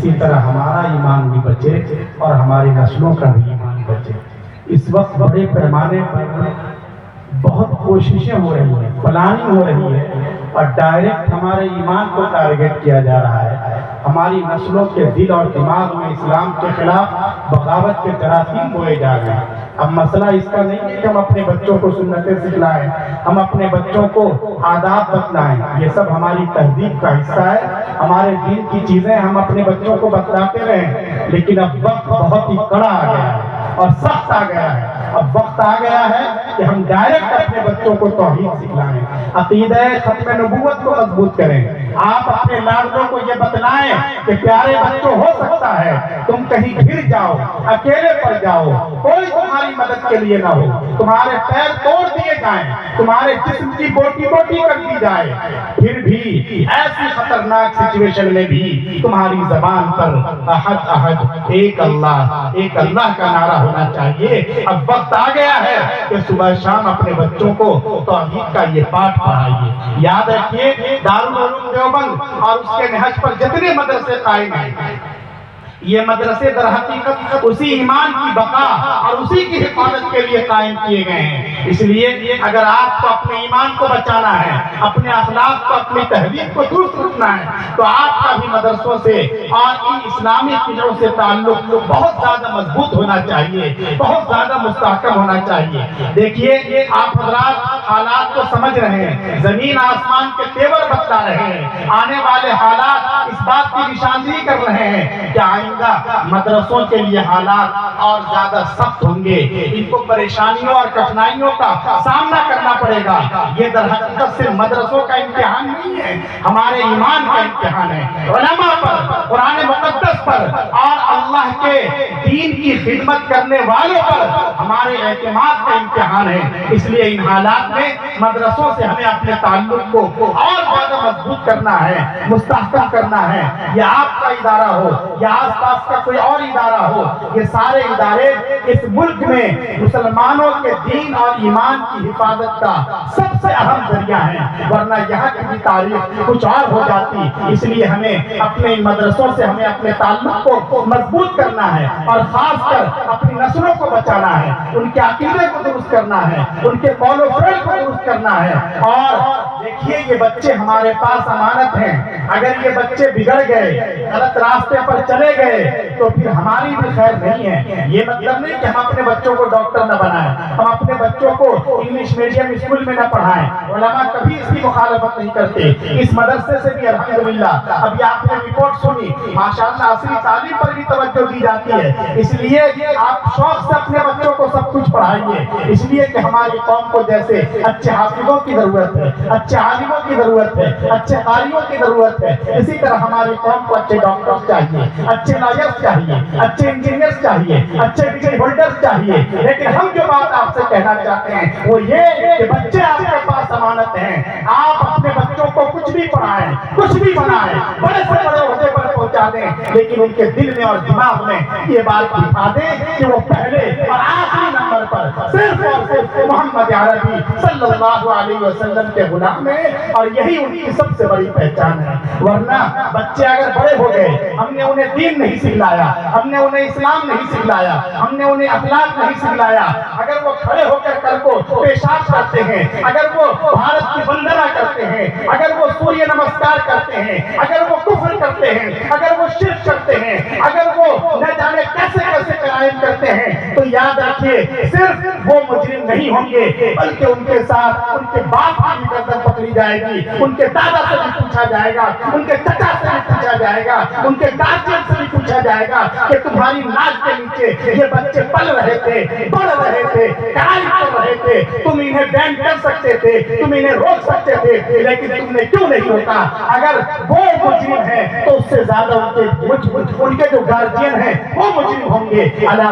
اسی طرح ہمارا ایمان بھی بچے اور ہماری نسلوں کا بھی ایمان بچے۔ اس وقت بڑے پیمانے پر بہت کوششیں ہو رہی ہیں، پلاننگ ہو رہی ہے اور ڈائریکٹ ہمارے ایمان کو ٹارگٹ کیا جا رہا ہے۔ ہماری نسلوں کے دل اور دماغ میں اسلام کے خلاف بغاوت کے جراثیم بوئے جا رہے ہیں۔ اب مسئلہ اس کا نہیں ہے کہ ہم اپنے بچوں کو سنتیں سکھلائیں، ہم اپنے بچوں کو آداب بتلائیں، یہ سب ہماری تہذیب کا حصہ ہے، ہمارے دین کی چیزیں ہم اپنے بچوں کو بتلاتے رہیں، لیکن اب وقت بہت ہی کڑا آ گیا ہے اور سخت آ گیا ہے۔ اب وقت آ گیا ہے کہ ہم ڈائریکٹ اپنے بچوں کو توحید سکھلائیں، عقیدہ ختم نبوت کو مضبوط کریں۔ آپ اپنے لاڈلوں کو یہ بتلائیں کہ پیارے بچوں، ہو سکتا ہے تم کہیں گر جاؤ، اکیلے پڑ جاؤ، کوئی تمہاری مدد کے لیے نہ ہو، تمہارے پیر توڑ دیے جائیں، تمہارے جسم کی بوٹی بوٹی کر دی جائے، پھر بھی ایسی خطرناک سچویشن میں بھی تمہاری زبان پر احد احد ایک اللہ کا نعرہ ہونا چاہیے۔ اب وقت آ گیا ہے کہ صبح شام اپنے بچوں کو توحید کا یہ پاٹھ پڑھائیے۔ یاد رکھیے، دارالعلوم دیوبند اور اس کے نہج پر جتنے مدرسے قائم ہیں، یہ مدرسے در حقیقت اسی ایمان کی بقا اور اسی کی حفاظت کے لیے قائم کیے گئے ہیں۔ اس لیے اگر آپ کو اپنے ایمان کو بچانا ہے، اپنے اخلاق کو، اپنی تہذیب کو درست رکھنا ہے، تو آپ کا بھی مدرسوں سے اور ان اسلامی قلعوں سے تعلق بہت زیادہ مضبوط ہونا چاہیے، بہت زیادہ مستحکم ہونا چاہیے۔ دیکھیے، آپ حضرات حالات کو سمجھ رہے ہیں، زمین آسمان کے تیور بتلا رہے ہیں، آنے والے حالات اس بات کی نشاندہی کر رہے ہیں کہ آئندہ مدرسوں کے لیے حالات اور زیادہ سخت ہوں گے، ان کو پریشانیوں اور کٹھنائیوں کا سامنا کرنا پڑے گا۔ یہ در حقیقت صرف مدرسوں کا امتحان نہیں ہے، ہمارے ایمان کا امتحان ہے، علماء پر، قرآن مقدس پر اور اللہ کے دین کی خدمت کرنے والوں پر ہمارے اعتماد کا امتحان ہے۔ اس لیے ان حالات میں مدرسوں سے ہمیں اپنے تعلق کو اور زیادہ مضبوط کرنا ہے، مستحکم کرنا ہے۔ یہ آپ کا ادارہ ہو یا آس پاس کا کوئی اور ادارہ ہو، یہ سارے ادارے اس ملک میں مسلمانوں کے دین اور ایمان کی حفاظت کا سب سے اہم ذریعہ ہیں، ورنہ یہاں کی بھی تاریخ کچھ اور ہو جاتی۔ اس لیے ہمیں اپنے مدرسوں سے ہمیں اپنے تعلق کو مضبوط کرنا ہے اور خاص کر اپنی نسلوں کو بچانا ہے، ان کے عقیدے کو درست کرنا ہے، ان کے قول و فعل کو درست کرنا ہے۔ اور دیکھیے، یہ بچے ہمارے پاس امانت ہیں، اگر یہ بچے بگڑ گئے، غلط راستے پر چلے گئے، تو پھر ہماری بھی خیر نہیں ہے۔ یہ مطلب نہیں کہ ہم اپنے بچوں کو ڈاکٹر نہ بنائیں، ہم اپنے بچوں کو انگلش میڈیم اسکول میں نہ پڑھائیں، علماء کبھی اس کی مخالفت نہیں کرتے۔ اس مدرسے سے بھی الحمدللہ ابھی آپ نے رپورٹ سنی، ماشاءاللہ عصری تعلیم پر بھی توجہ دی جاتی ہے۔ اس لیے آپ شوق سے اپنے بچوں کو سب کچھ پڑھائیے، اس لیے کہ ہماری قوم کو جیسے اچھے حافظوں کی ضرورت ہے، اچھے عالموں کی ضرورت ہے، اچھے قاریوں کی ضرورت ہے، اسی طرح ہماری قوم کو اچھے ڈاکٹر چاہیے، اچھے لائرز چاہیے، اچھے انجینئرز چاہیے، اچھے ڈگری ہولڈرز چاہیے۔ لیکن ہم جو بات آپ سے کہنا چاہتے ہیں وہ یہ کہ بچے آپ کے پاس امانت ہیں، آپ اپنے بچوں کو کچھ بھی پڑھائیں، کچھ بھی بنائیں، بڑے سے بڑے عہدے پر پہنچا دیں، لیکن ان کے دل میں اور دماغ میں یہ بات بٹھا دیں کہ وہ پہلے اور آخری نمبر پر صرف اور صرف محمد عربی صلی اللہ علیہ وسلم کے غلام ہیں، اور یہی ان کی سب سے بڑی پہچان ہے۔ ورنہ بچے اگر بڑے ہو گئے، ہم نے انہیں دین نہیں سکھلایا، ہم نے انہیں اسلام نہیں سکھلایا، ہم نے انہیں اخلاق نہیں سکھلایا، اگر وہ کھڑے ہو کر کل کو پیشاب کرتے ہیں، اگر وہ بھارت کی وندنا کرتے ہیں، اگر وہ سوریہ نمسکار کرتے ہیں، اگر وہ کفر کرتے ہیں، اگر وہ شرک کرتے ہیں، اگر وہ نہ جانے کیسے کیسے جرائم کرتے ہیں، تو یاد رکھیے صرف وہ مجرم نہیں ہوں گے، بلکہ ان کے ساتھ ان کے باپ کی بھی گردن پکڑی جائے گی، ان کے دادا سے بھی پوچھا جائے گا، ان کے چچا سے بھی پوچھا جائے گا، ان کے گارجین سے بھی پوچھا جائے گا کہ تمہاری ناک کے نیچے یہ بچے پل رہے تھے، بڑھ رہے تھے، کرائی کر رہے تھے، تم انہیں بین کر سکتے تھے، تم انہیں روک سکتے تھے، لیکن تم نے کیوں نہیں روکا؟ اگر وہ مجرم ہیں تو اس سے زیادہ ان کے جو گارجین ہیں وہ مجرم ہوں گے۔ الا